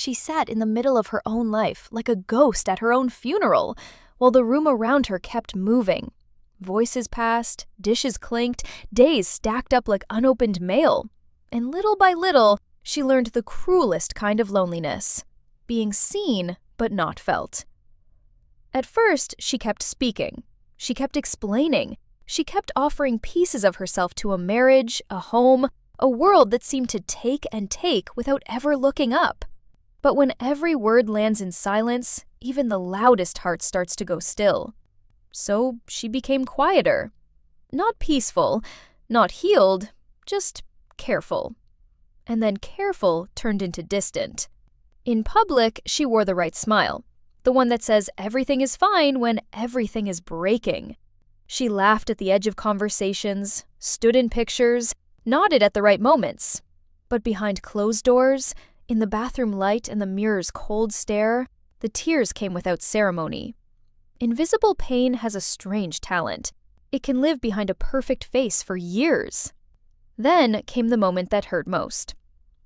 She sat in the middle of her own life like a ghost at her own funeral, while the room around her kept moving. Voices passed, dishes clinked, days stacked up like unopened mail. And little by little, she learned the cruelest kind of loneliness: being seen but not felt. At first, she kept speaking. She kept explaining. She kept offering pieces of herself to a marriage, a home, a world that seemed to take and take without ever looking up. But when every word lands in silence, even the loudest heart starts to go still. So she became quieter. Not peaceful, not healed, just careful. And then careful turned into distant. In public, she wore the right smile, the one that says everything is fine when everything is breaking. She laughed at the edge of conversations, stood in pictures, nodded at the right moments. But behind closed doors, in the bathroom light and the mirror's cold stare, the tears came without ceremony. Invisible pain has a strange talent. It can live behind a perfect face for years. Then came the moment that hurt most.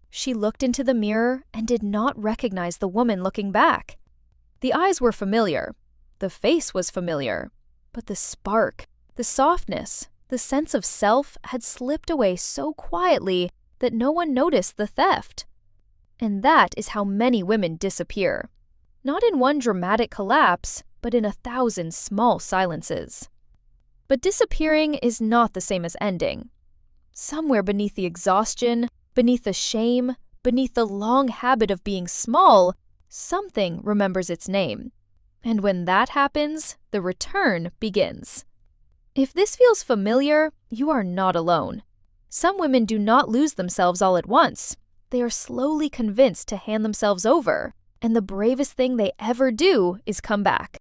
She looked into the mirror and did not recognize the woman looking back. The eyes were familiar. The face was familiar. But the spark, the softness, the sense of self had slipped away so quietly that no one noticed the theft. And that is how many women disappear. Not in one dramatic collapse, but in 1,000 small silences. But disappearing is not the same as ending. Somewhere beneath the exhaustion, beneath the shame, beneath the long habit of being small, something remembers its name. And when that happens, the return begins. If this feels familiar, you are not alone. Some women do not lose themselves all at once. They are slowly convinced to hand themselves over, and the bravest thing they ever do is come back.